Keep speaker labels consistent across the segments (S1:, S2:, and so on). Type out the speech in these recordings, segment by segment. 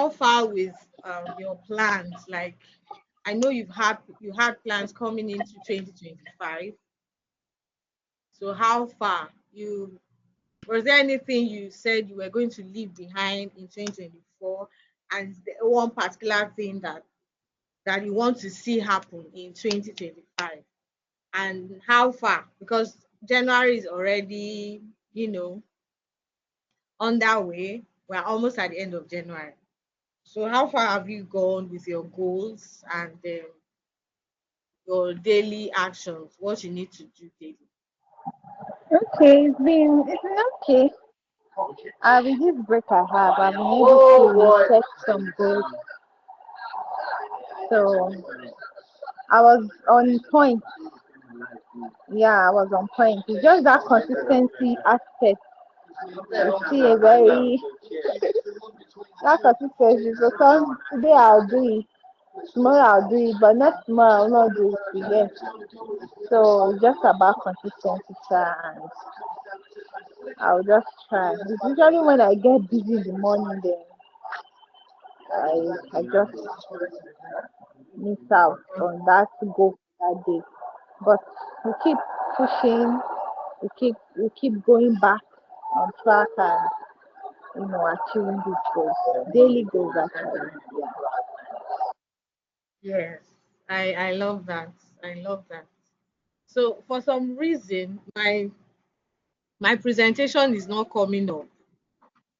S1: how far with your plans? Like, I know you had plans coming into 2025. So how far you was there anything you said you were going to leave behind in 2024, and one particular thing that you want to see happen in 2025? And how far? Because January is already, underway. We're almost at the end of January. So how far have you gone with your goals and your daily actions? What you need to do daily?
S2: Okay, it's been okay. With this break I have, I've been able to set some goals. So I was on point. Yeah, I was on point. It's just that consistency aspect. You see a very that consistency. So today I'll do it, tomorrow I'll do it, but not tomorrow I'll not do it again. So it's just about consistency, sha, and I'll just try. It's usually when I get busy in the morning, then I just miss out on that goal for that day. But we keep pushing, we keep going back on track and achieving these goals, daily goals actually. Yeah.
S1: Yes, I love that. I love that. So for some reason, my presentation is not coming up.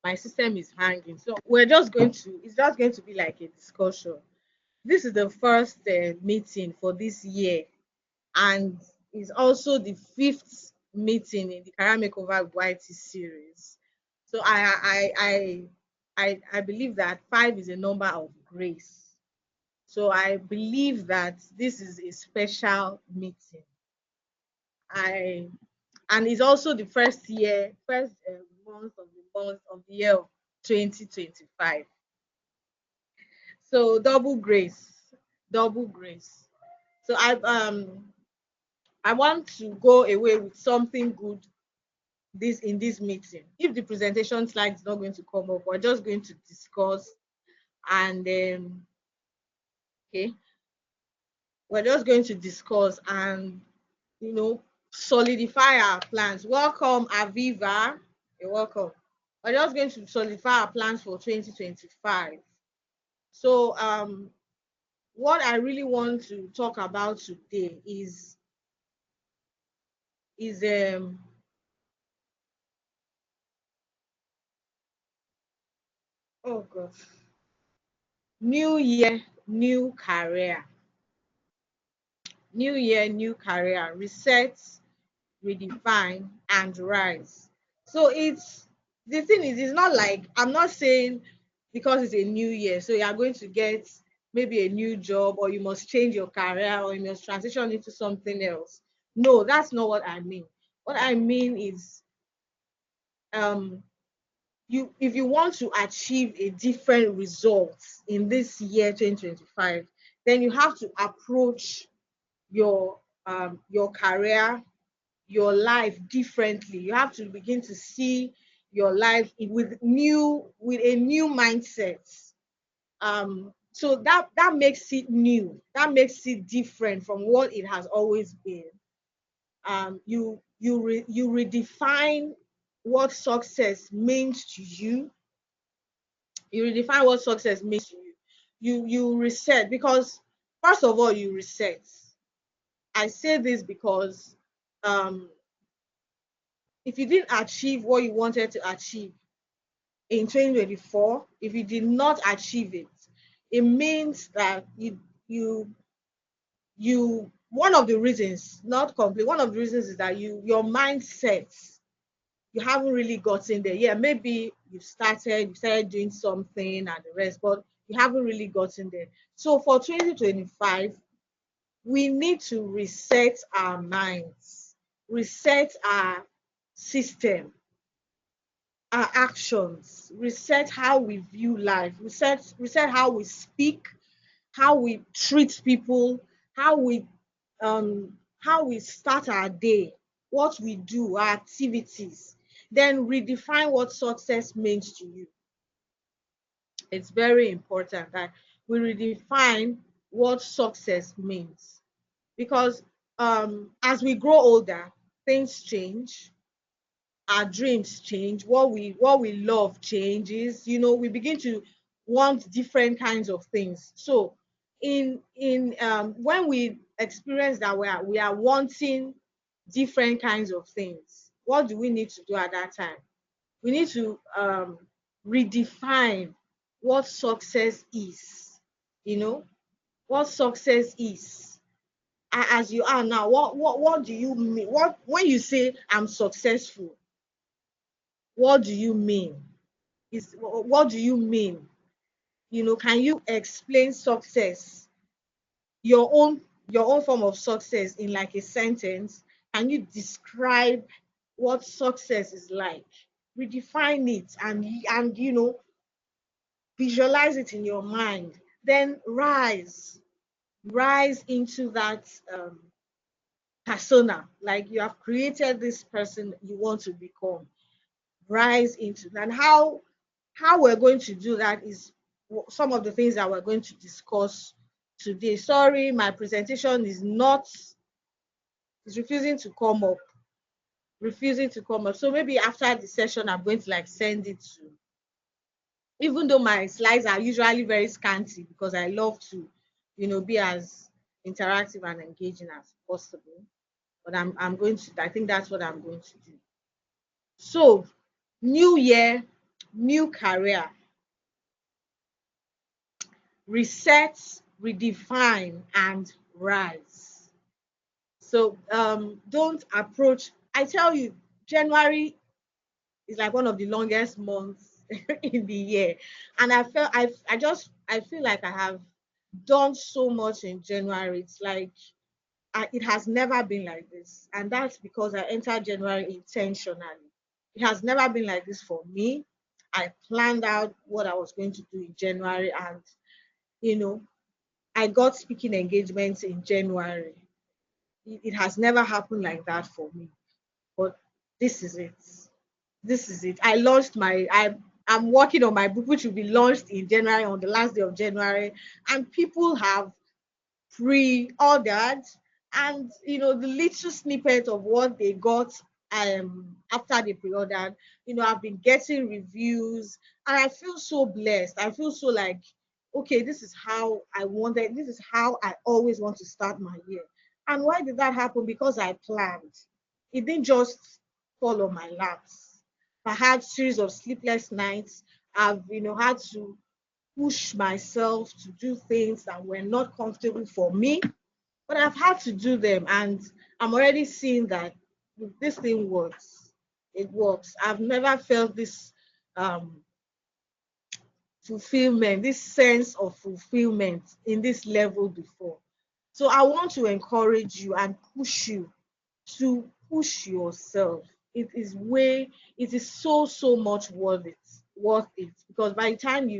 S1: My system is hanging. So it's just going to be like a discussion. This is the first meeting for this year, and it's also the fifth meeting in the Career Makeover YT series. So I believe that five is a number of grace. So I believe that this is a special meeting. I and it's also the first month of the year of 2025. So double grace, double grace. So I want to go away with something good this meeting. If the presentation slide is not going to come up, we're just going to discuss and okay, we're just going to discuss and you know solidify our plans. Welcome, Aviva. You're welcome. We're just going to solidify our plans for 2025. So what I really want to talk about today is oh gosh, new year, new career. New year, new career. Reset, redefine, and rise. So the thing is, it's not like I'm not saying because it's a new year, so you are going to get maybe a new job or you must change your career or you must transition into something else. No, that's not what I mean. What I mean is um you if you want to achieve a different result in this year 2025, then you have to approach your career, your life differently. You have to begin to see your life with a new mindset. So that makes it new. That makes it different from what it has always been. You redefine what success means to you. You redefine what success means to you. You reset because first of all you reset. I say this because um if you didn't achieve what you wanted to achieve in 2024, if you did not achieve it, it means that you one of the reasons, not complete, one of the reasons is that your mindset, you haven't really gotten there. Yeah, maybe you started doing something and the rest, but you haven't really gotten there. So for 2025, we need to reset our minds, reset our system, our actions, reset how we view life, reset how we speak, how we treat people, how we start our day, what we do, our activities. Then redefine what success means to you. It's very important that we redefine what success means, because as we grow older, things change, our dreams change, what we love changes. We begin to want different kinds of things. So in when we experience that we are wanting different kinds of things, what do we need to do at that time? We need to redefine what success is. You know what success is. As you are now, what do you mean? What When you say I'm successful, what do you mean? What do you mean? Can you explain success, your own form of success, in like a sentence? Can you describe what success is like? Redefine it, and visualize it in your mind. Then rise into that persona. Like, you have created this person you want to become. Rise into. And how we're going to do that is some of the things that we're going to discuss today. Sorry, my presentation is refusing to come up. So maybe after the session, I'm going to like send it to, even though my slides are usually very scanty, because I love to, be as interactive and engaging as possible. But I think that's what I'm going to do. So, new year, new career, reset, redefine, and rise. So don't approach. I tell you, January is like one of the longest months in the year, and I feel like I have done so much in January. It's like it has never been like this, and that's because I entered January intentionally. It has never been like this for me. I planned out what I was going to do in January, and you know I got speaking engagements in January. It has never happened like that for me. But this is it. This is it. I'm working on my book, which will be launched in January, on the last day of January, and people have pre-ordered, and the little snippet of what they got after they pre-ordered, I've been getting reviews, and I feel so blessed. I feel so like, okay, this is how I always want to start my year. And why did that happen? Because I planned. It didn't just fall on my laps. I had series of sleepless nights. I've had to push myself to do things that were not comfortable for me, but I've had to do them, and I'm already seeing that this thing works. It works. I've never felt this um, fulfillment, this sense of fulfillment in this level before. So I want to encourage you and push you to push yourself. It is so much worth it, because by the time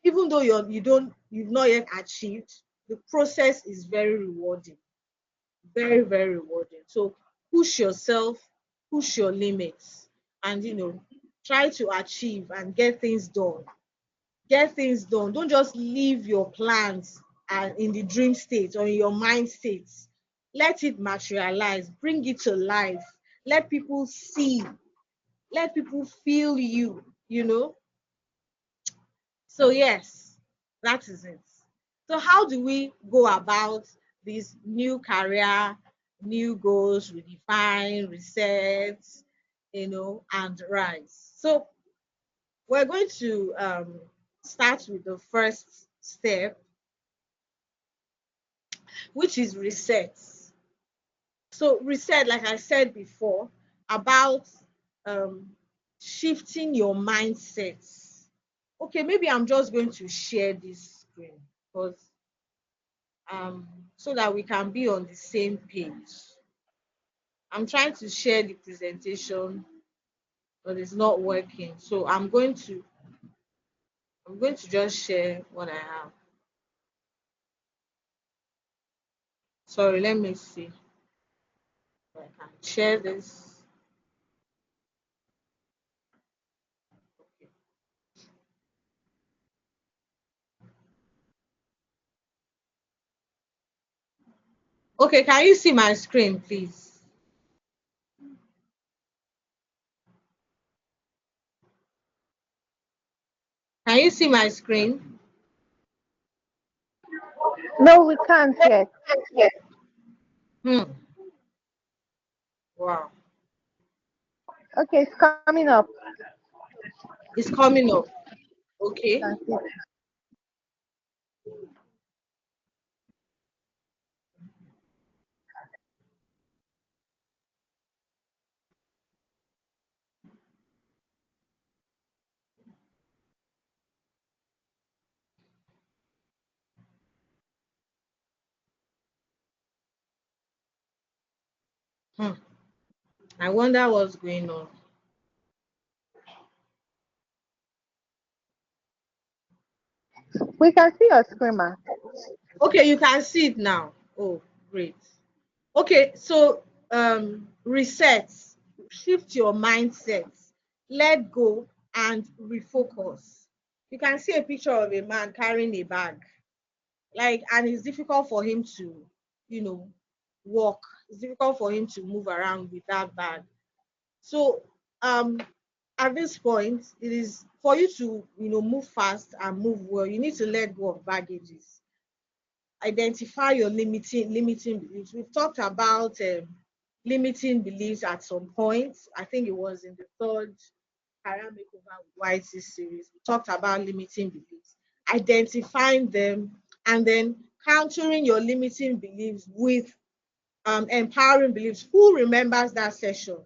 S1: even though you've not yet achieved, the process is very rewarding, very rewarding. So push yourself, push your limits, and try to achieve and get things done. Get things done. Don't just leave your plans in the dream state or in your mind state. Let it materialize, bring it to life. Let people see, let people feel you. So yes, that is it. So how do we go about this new career, new goals, redefine, reset, and rise? So we're going to start with the first step, which is reset. So reset, like I said before, about um, shifting your mindset. Okay, maybe I'm just going to share this screen, because um, so that we can be on the same page. I'm trying to share the presentation, but it's not working. So I'm going to just share what I have. Sorry, let me see if I can share this. Okay. Okay, can you see my screen, please? Can you see my screen?
S2: No, we can't yet.
S1: Hmm. Wow.
S2: Okay, it's coming up.
S1: It's coming up.
S2: You
S1: Okay.
S2: can see.
S1: Hmm. I wonder what's going on.
S2: We can see your screen, ma.
S1: Okay, you can see it now. Oh, great. Okay, so reset, shift your mindset, let go, and refocus. You can see a picture of a man carrying a bag, like, and it's difficult for him to, you know, walk. It's difficult for him to move around with that bag. So, um, at this point, it is for you to, move fast and move well. You need to let go of baggages, identify your limiting beliefs. We've talked about limiting beliefs at some point. I think it was in the third Career Makeover with YC series. We talked about limiting beliefs, identifying them, and then countering your limiting beliefs with empowering beliefs. Who remembers that session?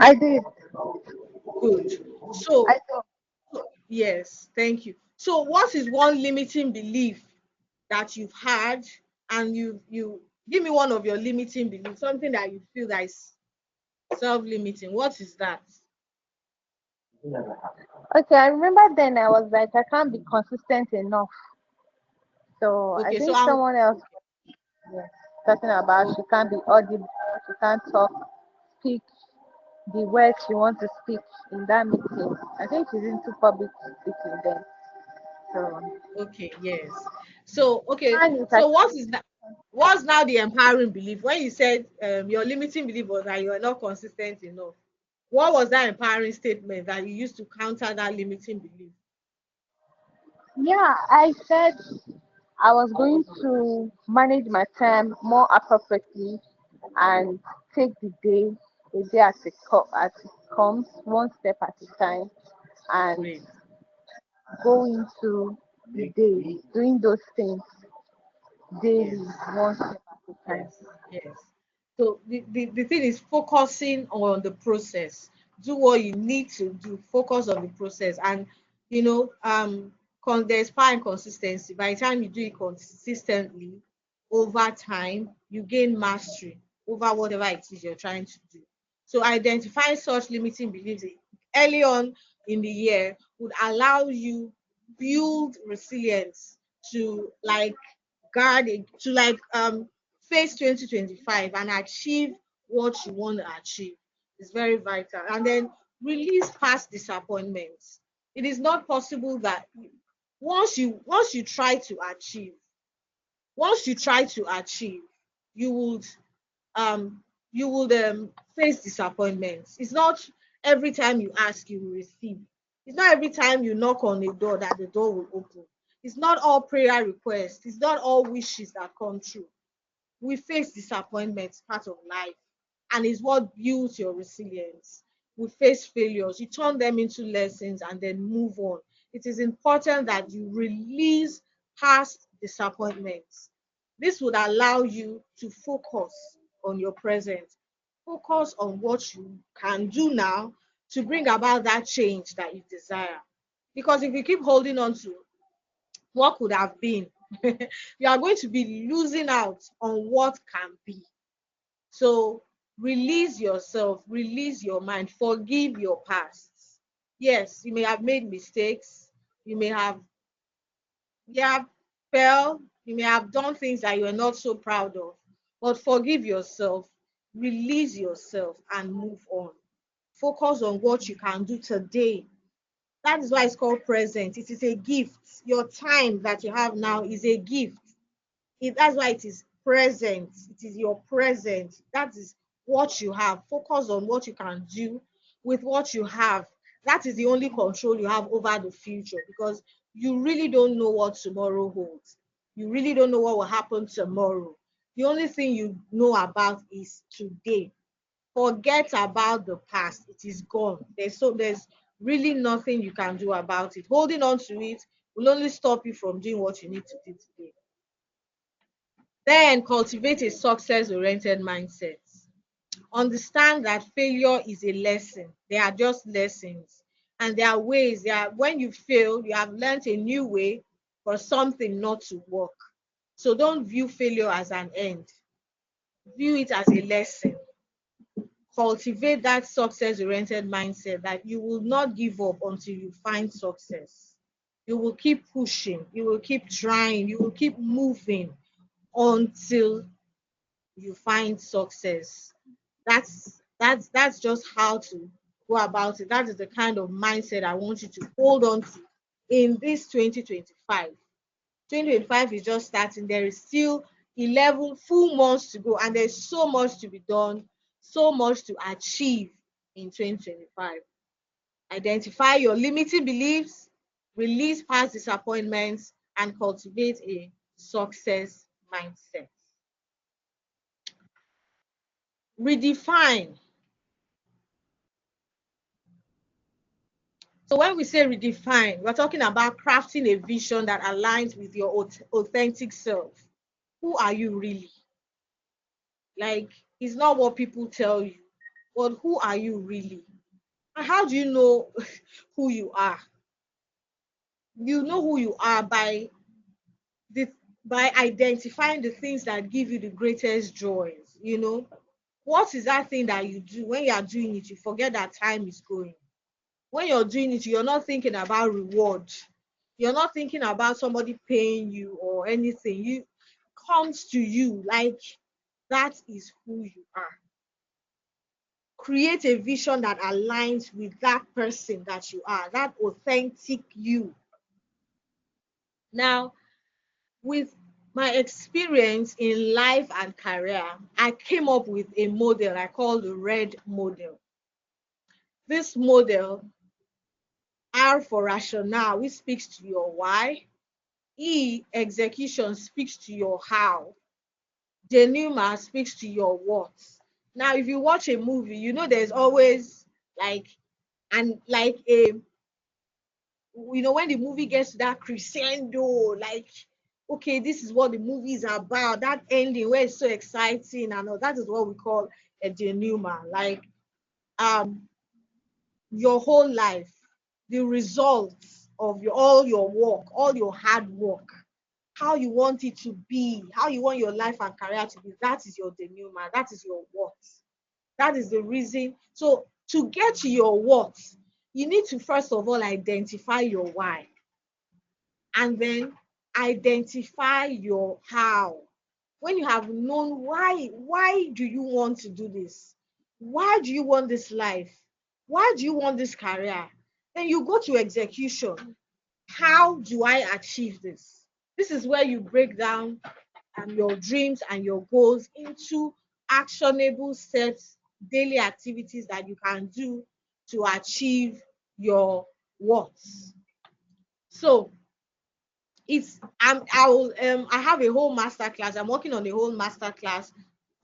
S2: I did.
S1: Good. So,
S2: I do.
S1: yes, thank you. So, what is one limiting belief that you've had, and you give me one of your limiting beliefs, something that you feel that is self-limiting. What is that?
S2: Okay, I remember then I was like, I can't be consistent enough. So I
S1: Okay, so
S2: think
S1: I'm
S2: someone else was talking about she can't be audible, she can't talk, speak the words she wants to speak in that meeting. I think she's into public speaking then. So
S1: okay, yes. So okay,
S2: mine is I
S1: so what
S2: can't.
S1: is that? What's now the empowering belief? When you said your limiting belief was that you are not consistent enough, what was that empowering statement that you used to counter that limiting belief?
S2: Yeah, I said I was going to manage my time more appropriately and take the day a day as it comes, one step at a time, and
S1: Great.
S2: go into the day doing those things daily,
S1: Yes.
S2: one step at a time.
S1: Yes, yes. So the thing is focusing on the process. Do what you need to do. Focus on the process, and there's power in consistency. By the time you do it consistently over time, you gain mastery over whatever it is you're trying to do. So identifying such limiting beliefs early on in the year would allow you build resilience to like to face 2025 and achieve what you want to achieve. Is very vital. And then release past disappointments. It is not possible that once you try to achieve, once you try to achieve, you would um face disappointments. It's not every time you ask you will receive. It's not every time you knock on a door that the door will open. It's not all prayer requests. It's not all wishes that come true. We face disappointments, part of life, and is what builds your resilience. We face failures, you turn them into lessons and then move on. It is important that you release past disappointments. This would allow you to focus on your present, focus on what you can do now to bring about that change that you desire. Because if you keep holding on to what could have been, you are going to be losing out on what can be. So release yourself, release your mind, forgive your past. Yes, you may have made mistakes, you may have yeah, fell, you may have done things that you're not so proud of, but forgive yourself, release yourself, and move on. Focus on what you can do today. That is why it's called present. It is a gift. Your time that you have now is a gift. That's why it is present. It is your present. That is what you have. Focus on what you can do with what you have. That is the only control you have over the future, because you really don't know what tomorrow holds. You really don't know what will happen tomorrow. The only thing you know about is today. Forget about the past. It is gone. There's really nothing you can do about it. Holding on to it will only stop you from doing what you need to do today. Then cultivate a success-oriented mindset. Understand that failure is a lesson. They are just lessons. And there are ways, when you fail, you have learned a new way for something not to work. So don't view failure as an end. View it as a lesson. Cultivate that success-oriented mindset that you will not give up until you find success. You will keep pushing, you will keep trying, you will keep moving until you find success. That's just how to go about it. That is the kind of mindset I want you to hold on to in this 2025. 2025 is just starting. There is still 11 full months to go, and there's so much to be done, so much to achieve in 2025. Identify your limiting beliefs, release past disappointments, and cultivate a success mindset. Redefine. So when we say redefine, we're talking about crafting a vision that aligns with your authentic self. Who are you really? Like, it's not what people tell you, but who are you really? And how do you know who you are? You know who you are the by identifying the things that give you the greatest joys. What is that thing that you do when you are doing it? You forget that time is going. When you're doing it, you're not thinking about reward. You're not thinking about somebody paying you or anything. You comes to you like that is who you are. Create a vision that aligns with that person that you are, that authentic you. Now, with my experience in life and career, I came up with a model I call the RED model. This model, R for rationale, which speaks to your why. E, execution, speaks to your how. Denouement speaks to your what. Now, if you watch a movie, there's always like a when the movie gets to that crescendo, like, okay, this is what the movie is about. That ending where it's so exciting and all, that is what we call a denouement. Like, um your whole life, the results of all your work, all your hard work, how you want it to be, how you want your life and career to be, that is your denouement, that is your what. That is the reason. So to get to your what, you need to first of all identify your why, and then identify your how. When you have known why do you want to do this? Why do you want this life? Why do you want this career? Then you go to execution. How do I achieve this? This is where you break down your dreams and your goals into actionable steps, daily activities that you can do to achieve your wants. So I have a whole master class. I'm working on a whole master class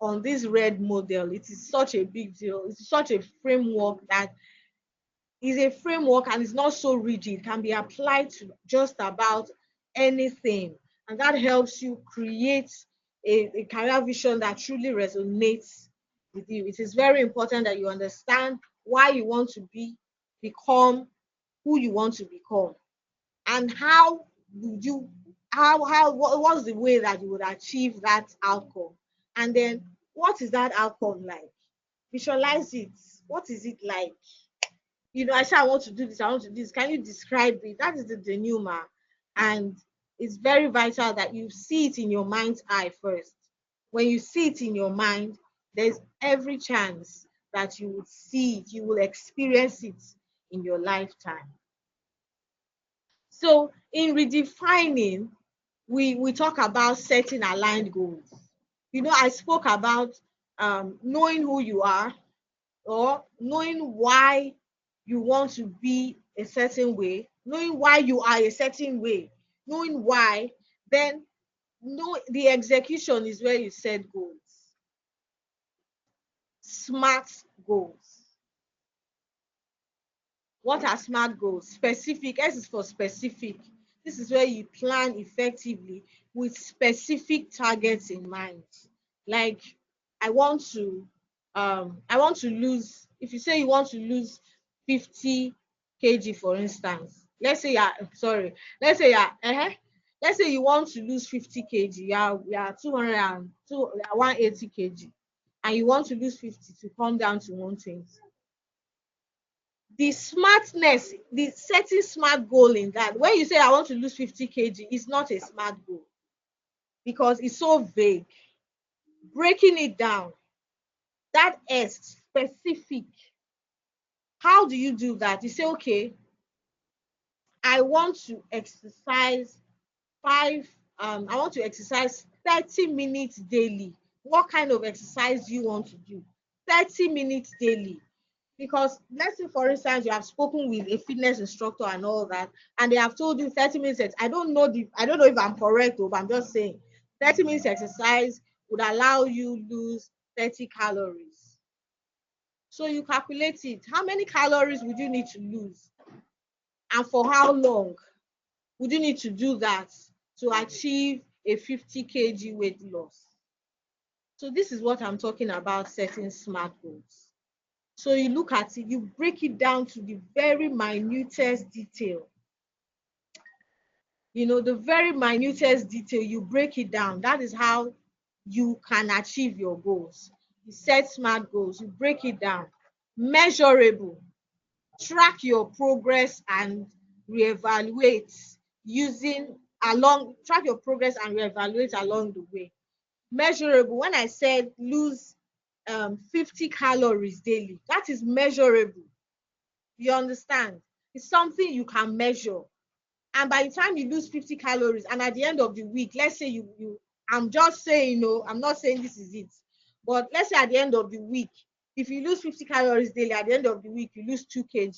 S1: on this red model. It is such a big deal. It's such a framework that is a framework and it's not so rigid. It can be applied to just about anything. And that helps you create a career vision that truly resonates with you. It is very important that you understand why you want to become who you want to become, and how would you what's the way that you would achieve that outcome, and then what is that outcome like? Visualize it. What is it like? I say I want to do this, I want to do this. Can you describe it? That is the denouement. And it's very vital that you see it in your mind's eye first. When you see it in your mind, there's every chance that you would see it, you will experience it in your lifetime. So in redefining, we talk about setting aligned goals. I spoke about knowing who you are, or knowing why you want to be a certain way, knowing why you are a certain way, knowing why, then the execution is where you set goals, smart goals. What are smart goals? Specific. S is for specific. This is where you plan effectively with specific targets in mind. Like, I want to lose, if you say you want to lose 50 kg, for instance. Let's say you want to lose 50 kg. You are 200 and 180 kg, and you want to lose 50 to come down to 120. The smartness, the setting smart goal in that, when you say I want to lose 50 kg, is not a smart goal because it's so vague. Breaking it down, that is specific. How do you do that? You say, okay, I want to exercise five, I want to exercise 30 minutes daily. What kind of exercise do you want to do? 30 minutes daily. Because let's say, for instance, you have spoken with a fitness instructor and all that, and they have told you 30 minutes. I don't know if I'm correct, but I'm just saying 30 minutes exercise would allow you lose 30 calories. So you calculate it. How many calories would you need to lose? And for how long would you need to do that to achieve a 50 kg weight loss? So this is what I'm talking about, setting smart goals. So you look at it, you break it down to the very minutest detail. The very minutest detail, you break it down. That is how you can achieve your goals. You set smart goals, you break it down. Measurable. Track your progress and reevaluate track your progress and reevaluate along the way. Measurable. When I said lose 50 calories daily, that is measurable. You understand? It's something you can measure. And by the time you lose 50 calories, and at the end of the week, let's say I'm just saying, I'm not saying this is it, but let's say at the end of the week, if you lose 50 calories daily, at the end of the week, you lose 2 kg.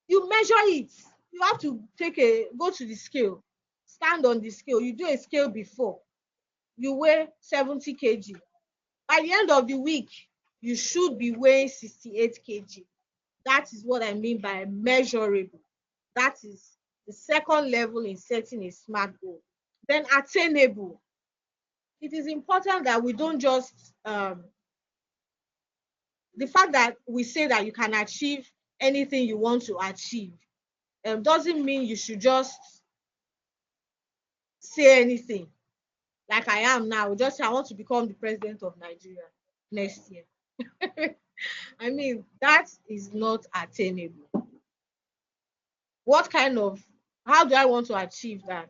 S1: You measure it. You have to go to the scale, stand on the scale. You do a scale before. You weigh 70 kg. By the end of the week, you should be weighing 68 kg. That is what I mean by measurable. That is the second level in setting a smart goal. Then attainable. It is important that we don't just the fact that we say that you can achieve anything you want to achieve doesn't mean you should just say anything like I am now. Just say I want to become the president of Nigeria next year. I mean, that is not attainable. How do I want to achieve that?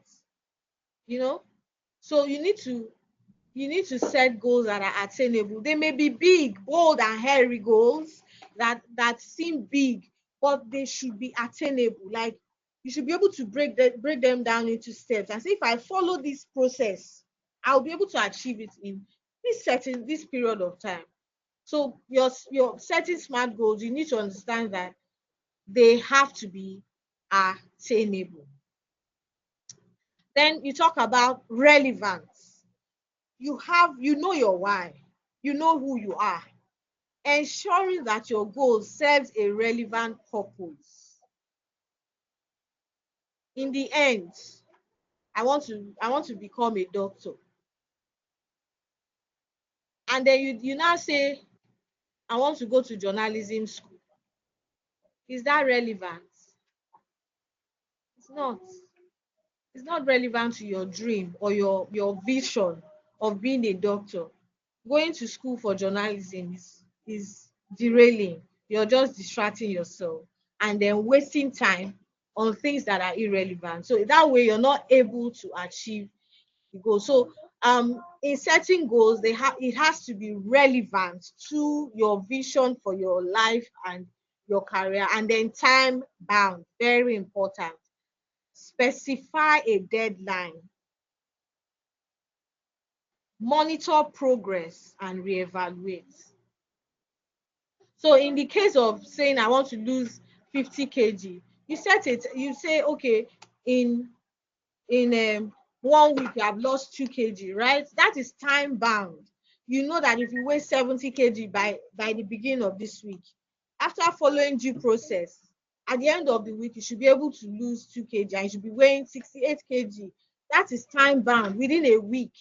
S1: So you need to set goals that are attainable. They may be big, bold, and hairy goals that seem big, but they should be attainable. Like, you should be able to break them down into steps and say, if I follow this process, I'll be able to achieve it in this period of time. So your setting smart goals, you need to understand that they have to be attainable. Then you talk about relevance. You know your why, you know who you are, ensuring that your goal serves a relevant purpose. In the end, I want to become a doctor, and then you now say I want to go to journalism school. Is that relevant? It's not it's not relevant to your dream or your vision of being a doctor. Going to school for journalism is derailing. You're just distracting yourself and then wasting time on things that are irrelevant. So that way you're not able to achieve the goal. So in setting goals, it has to be relevant to your vision for your life and your career, and then time bound. Very important. Specify a deadline. monitor progress, and reevaluate. So in the case of saying I want to lose 50 kg, you set it, you say, okay, in in 1 week you have lost 2 kg, right? That is time bound. You know that if you weigh 70 kg by the beginning of this week, after following due process, at the end of the week you should be able to lose 2 kg and you should be weighing 68 kg. That is time bound within a week.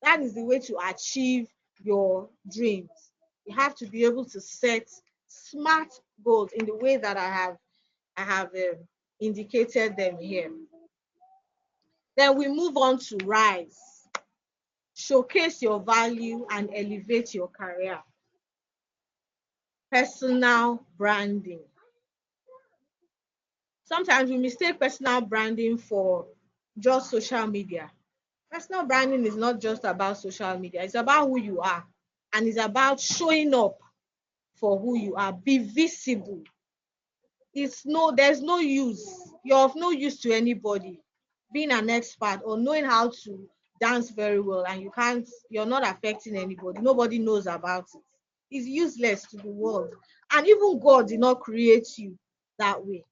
S1: That is the way to achieve your dreams. You have to be able to set smart goals in the way that I have indicated them here. Then we move on to rise. Showcase your value and elevate your career. Personal branding. Sometimes we mistake personal branding for just social media. Personal branding is not just about social media, it's about who you are, and it's about showing up for who you are. Be visible. There's no use. You're of no use to anybody being an expert or knowing how to dance very well, and you're not affecting anybody. Nobody knows about it. It's useless to the world. And even God did not create you that way.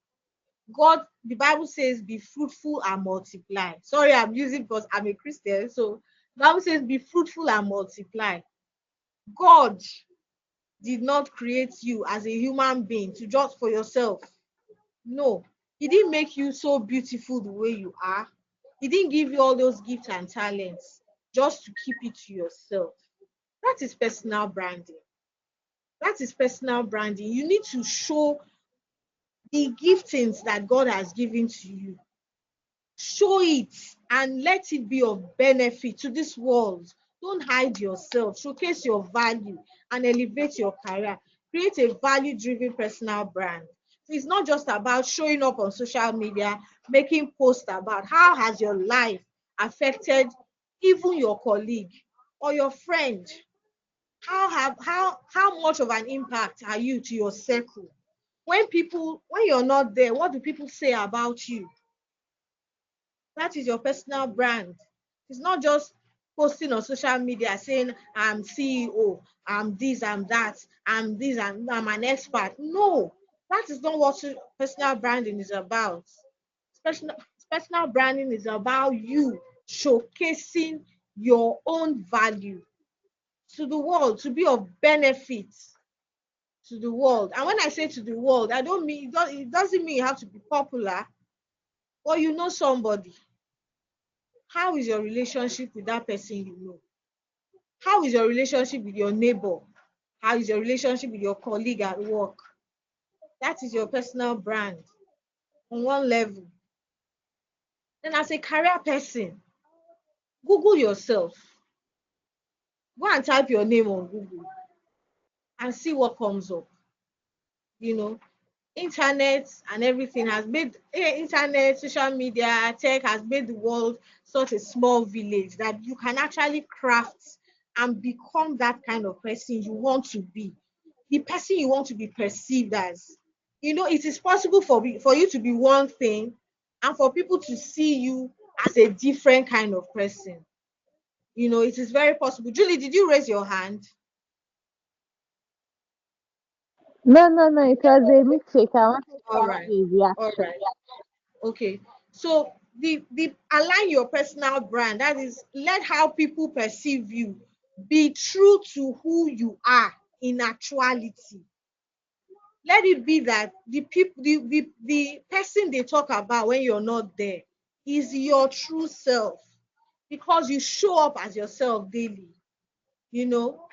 S1: God, the Bible says, be fruitful and multiply. Sorry, I'm using because I'm a Christian. So the Bible says, be fruitful and multiply. God did not create you as a human being to just for yourself. No, he didn't make you so beautiful the way you are. He didn't give you all those gifts and talents just to keep it to yourself. That is personal branding. That is personal branding. You need to show the giftings that God has given to you. Show it and let it be of benefit to this world. Don't hide yourself. Showcase your value and elevate your career. Create a value driven personal brand. So it's not just about showing up on social media, making posts about how has your life affected even your colleague or your friend. How much of an impact are you to your circle? When you're not there, what do people say about you? That is your personal brand. It's not just posting on social media saying I'm CEO, I'm this, I'm that, I'm this, I'm an expert. No, that is not what personal branding is about. Personal, personal branding is about you showcasing your own value to the world, to be of benefit to the world. And when I say to the world, I don't mean it doesn't mean you have to be popular, but you know somebody. How is your relationship with that person you know? How is your relationship with your neighbor? How is your relationship with your colleague at work? That is your personal brand on one level. Then, as a career person, Google yourself. Go and type your name on Google and see what comes up. You know, internet and everything has made internet, social media, tech has made the world such a small village that you can actually craft and become that kind of person you want to be, the person you want to be perceived as. It is possible for you to be one thing and for people to see you as a different kind of person. It is very possible. Julie, did you raise your hand?
S2: No, no, no. It was a mistake. I wanted to
S1: All
S2: ask
S1: right.
S2: you a
S1: All
S2: reaction.
S1: right. Okay. So the align your personal brand. That is, let how people perceive you be true to who you are in actuality. Let it be that the people the person they talk about when you're not there is your true self, because you show up as yourself daily. You know.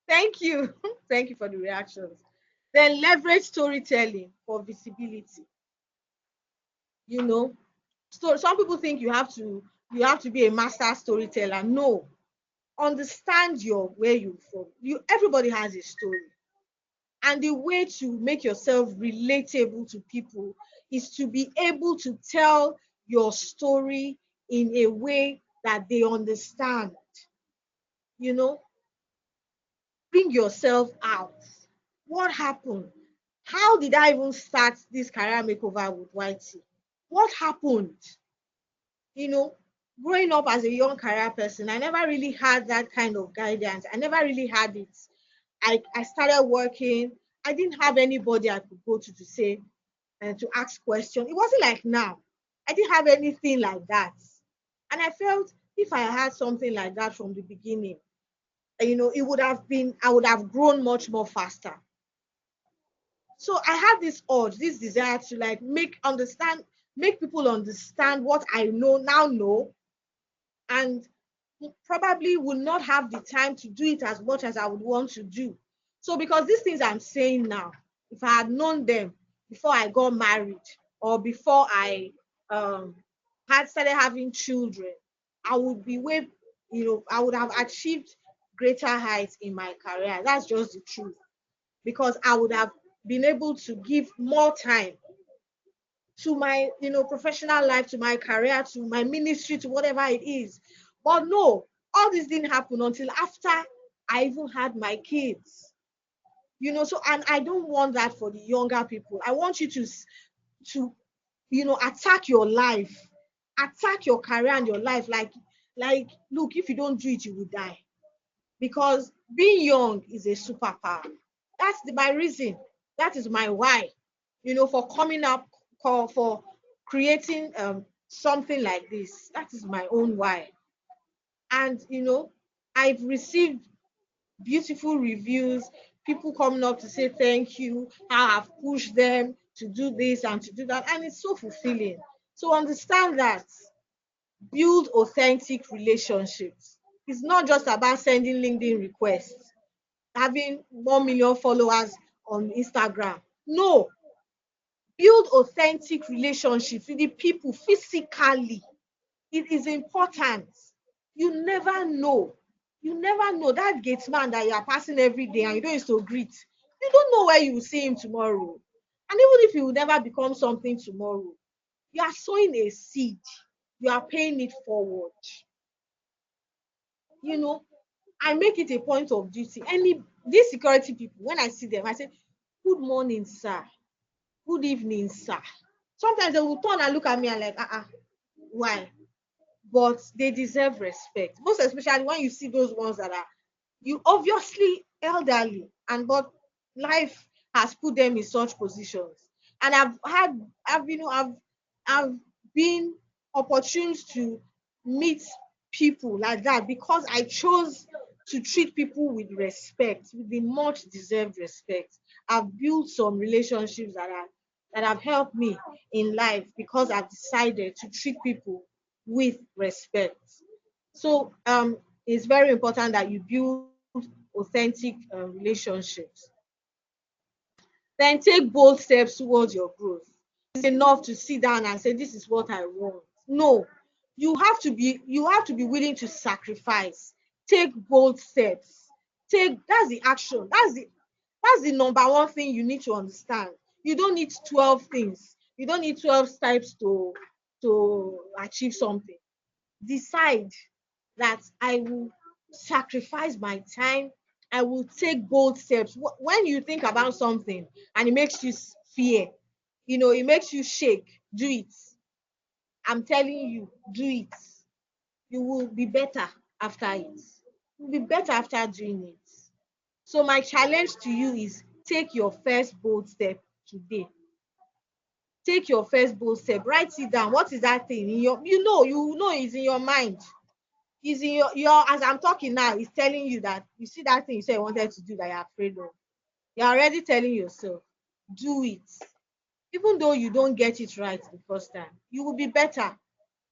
S1: Thank you. Thank you for the reactions. Then leverage storytelling for visibility. You know, so some people think you have to be a master storyteller. No, understand your where you from. Everybody has a story, and the way to make yourself relatable to people is to be able to tell your story in a way that they understand. You know, bring yourself out. What happened? How did I even start this career makeover with Whitey? What happened? You know, growing up as a young career person, I never really had that kind of guidance. I never really had it. I started working. I didn't have anybody I could go to say and to ask questions. It wasn't like now. I didn't have anything like that. And I felt if I had something like that from the beginning, it would have been, I would have grown much more faster. So I had this urge, this desire to like make people understand what I know, and probably would not have the time to do it as much as I would want to do. So because these things I'm saying now, if I had known them before I got married or before I um had started having children, I would be way, I would have achieved greater heights in my career. That's just the truth. Because I would have been able to give more time to my professional life, to my career, to my ministry, to whatever it is. But no, all this didn't happen until after I even had my kids. So, and I don't want that for the younger people. I want you to attack your life, attack your career and your life. Like look, if you don't do it, you will die. Because being young is a superpower. That's my reason. That is my why, for coming up, for creating something like this. That is my own why. And I've received beautiful reviews, people coming up to say thank you, how I've pushed them to do this and to do that, and it's so fulfilling. So understand that build authentic relationships. It's not just about sending LinkedIn requests, having 1 million followers on Instagram. No, build authentic relationships with the people physically. It is important. You never know. You never know that gate man that you are passing every day and you don't used to greet. You don't know where you will see him tomorrow. And even if he will never become something tomorrow, you are sowing a seed. You are paying it forward. You know, I make it a point of duty. These security people, when I see them, I say, "Good morning, sir. Good evening, sir." Sometimes they will turn and look at me and like, why? But they deserve respect. Most especially when you see those ones that are you obviously elderly, and but life has put them in such positions. And I've been opportune to meet people like that because I chose to treat people with respect, with the much deserved respect. I've built some relationships that have helped me in life because I've decided to treat people with respect. So it's very important that you build authentic relationships. Then take bold steps towards your growth. It's enough to sit down and say, "This is what I want." No, you have to be willing to sacrifice. Take bold steps. That's the action. That's the number one thing you need to understand. You don't need 12 things. You don't need 12 steps to achieve something. Decide that I will sacrifice my time. I will take bold steps. When you think about something and it makes you fear, it makes you shake, do it. I'm telling you, do it. You will be better after it. You'll be better after doing it. So my challenge to you is take your first bold step today. Take your first bold step. Write it down. What is that thing in you know it's in your mind. Is in your as I'm talking now, it's telling you that you see that thing you said you wanted to do that you're afraid of. You're already telling yourself, do it. Even though you don't get it right the first time, you will be better.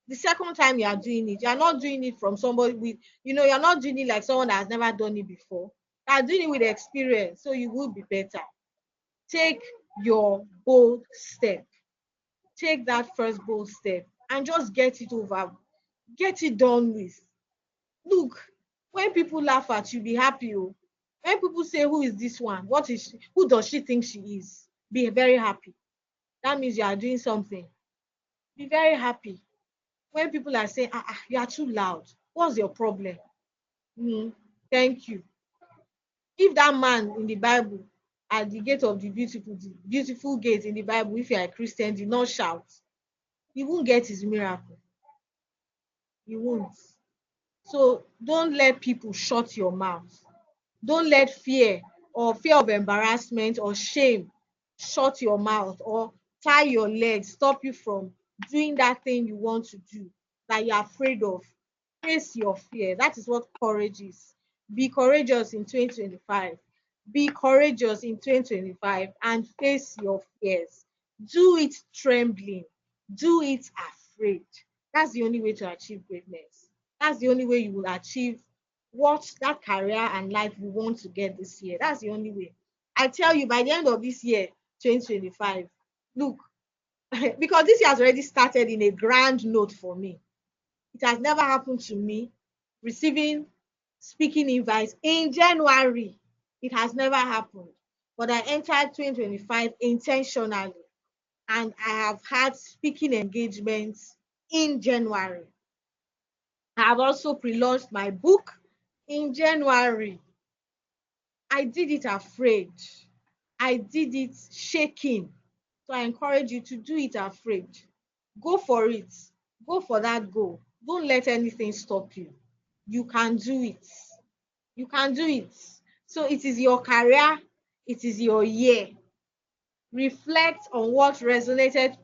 S1: The second time you are doing it, you're not doing it from somebody with, you're not doing it like someone that has never done it before. You're doing it with experience, so you will be better. Take your bold step. Take that first bold step and just get it over. Get it done with. Look, when people laugh at you, be happy. Oh. When people say, "Who is this one? What is she? Who does she think she is?" Be very happy. That means you are doing something. Be very happy. When people are saying, you are too loud. What's your problem? Mm, thank you. If that man in the Bible at the gate of the beautiful gate in the Bible, if you are a Christian, did not shout, he won't get his miracle. You won't. So don't let people shut your mouth. Don't let fear of embarrassment or shame shut your mouth or tie your legs, stop you from doing that thing you want to do that you're afraid of. Face your fear. That is what courage is. Be courageous in 2025. Be courageous in 2025 and face your fears. Do it trembling. Do it afraid. That's the only way to achieve greatness. That's the only way you will achieve what that career and life you want to get this year. That's the only way. I tell you, by the end of this year, 2025, look, because this year has already started in a grand note for me. It has never happened to me receiving speaking invites in January. It has never happened. But I entered 2025 intentionally and I have had speaking engagements in January. I have also pre-launched my book in January. I did it afraid. I did it shaking. So I encourage you to do it afraid. Go for it. Go for that goal. Don't let anything stop you. You can do it. You can do it. So it is your career. It is your year. Reflect on what resonated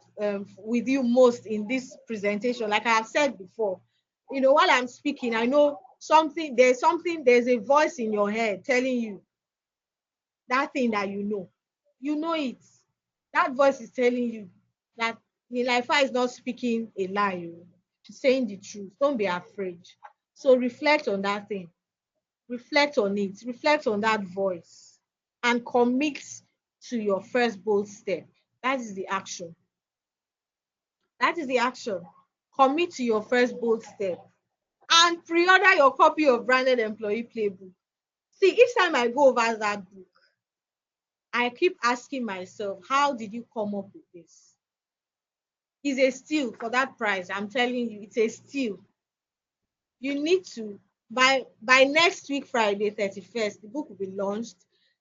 S1: with you most in this presentation. Like I have said before, while I'm speaking, I know there's a voice in your head telling you that thing that you know it. That voice is telling you that Yinlayefa is not speaking a lie. She's saying the truth. Don't be afraid. So reflect on that thing. Reflect on it. Reflect on that voice and commit to your first bold step. That is the action. That is the action. Commit to your first bold step and pre-order your copy of Branded Employee Playbook. See, each time I go over that book, I keep asking myself, how did you come up with this? It's a steal for that price. I'm telling you, it's a steal. You need to by next week, Friday 31st, the book will be launched,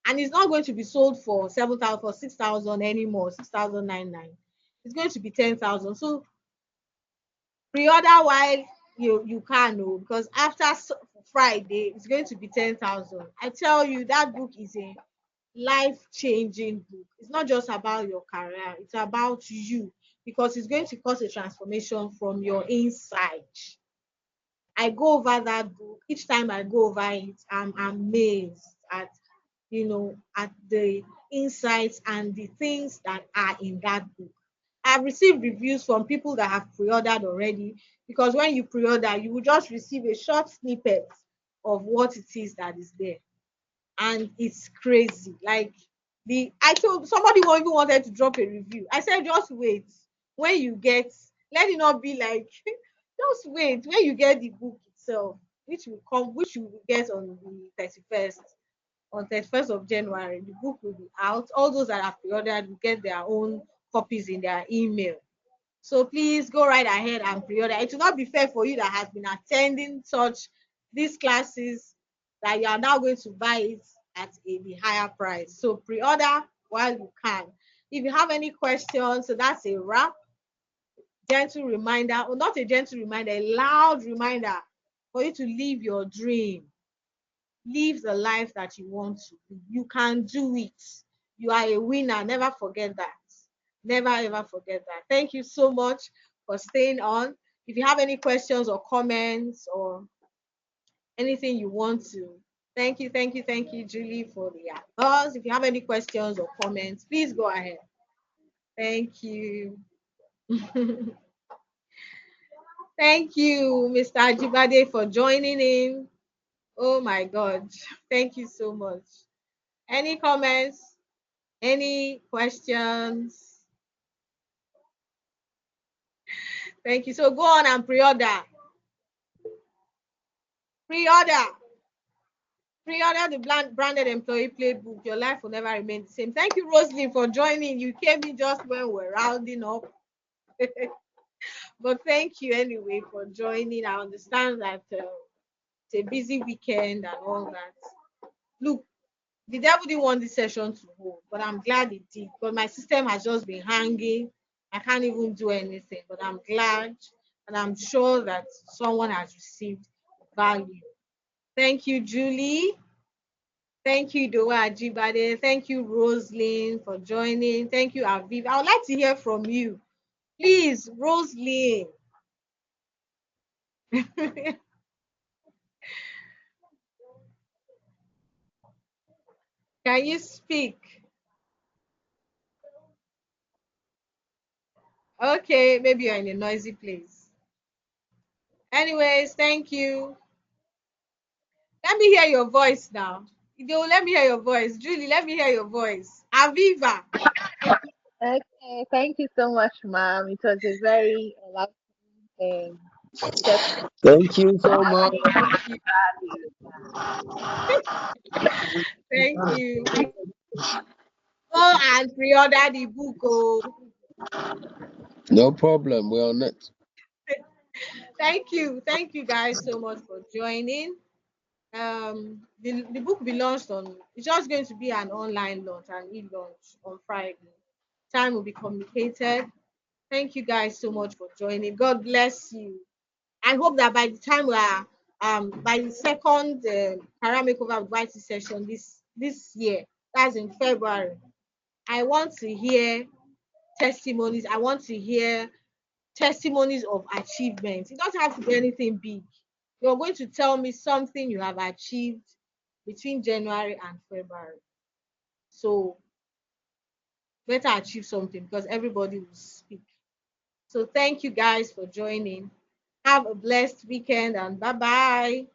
S1: and it's not going to be sold for 7,000 for 6,000 anymore, 6,099. It's going to be 10,000. So pre-order while you can, because after Friday, it's going to be 10,000. I tell you, that book is a life-changing book. It's not just about your career, it's about you, because it's going to cause a transformation from your inside. I go over that book. Each time I go over it, I'm amazed at the insights and the things that are in that book. I've received reviews from people that have pre-ordered already, because when you pre-order, you will just receive a short snippet of what it is that is there. And it's crazy. Like I told somebody who even wanted to drop a review. I said, just wait. When you get, let it not be like just wait when you get the book itself, which you will get on the 31st. On 31st of January, the book will be out. All those that have pre-ordered will get their own copies in their email. So please go right ahead and pre-order. It will not be fair for you that has been attending such these classes that you are now going to buy it at the higher price. So pre-order while you can. If you have any questions, so that's a wrap. Gentle reminder, or not a gentle reminder, a loud reminder for you to live your dream. Live the life that you want to. You can do it. You are a winner. Never forget that. Never ever forget that. Thank you so much for staying on. If you have any questions or comments or anything you want to, thank you, Julie, for the applause. If you have any questions or comments, please go ahead. Thank you. Thank you, Mr. Ajibade, for joining in. Oh my God. Thank you so much. Any comments? Any questions? Thank you. So go on and pre-order. Pre-order. Pre-order the branded employee playbook. Your life will never remain the same. Thank you, Roslyn, for joining. You came in just when we're rounding up. But thank you anyway for joining. I understand that it's a busy weekend and all that. Look, the devil didn't want this session to hold, but I'm glad it did. But my system has just been hanging. I can't even do anything, but I'm glad and I'm sure that someone has received value. Thank you, Julie. Thank you, Doa Ajibade. Thank you, Roslyn, for joining. Thank you, Aviv. I would like to hear from you. Please, Roslyn. Can you speak? Okay, maybe you're in a noisy place. Anyways, thank you. Let me hear your voice now. Let me hear your voice. Julie, let me hear your voice. Aviva.
S2: Okay, thank you so much, ma'am. It was a very enlightening session.
S3: Thank you so
S2: I
S3: much.
S1: Thank you. Thank you. Go and pre-order the book. Oh,
S3: No problem. We're on it.
S1: thank you. Thank you guys so much for joining. The book will be launched on, it's just going to be an online launch, an e-launch on Friday. Time will be communicated. Thank you guys so much for joining. God bless you. I hope that by the time we are by the second Career Makeover advice session this year, that's in February, I want to hear testimonies. I want to hear testimonies of achievements. It doesn't have to be anything big. You're going to tell me something you have achieved between January and February. So better achieve something because everybody will speak. So thank you guys for joining. Have a blessed weekend and bye bye.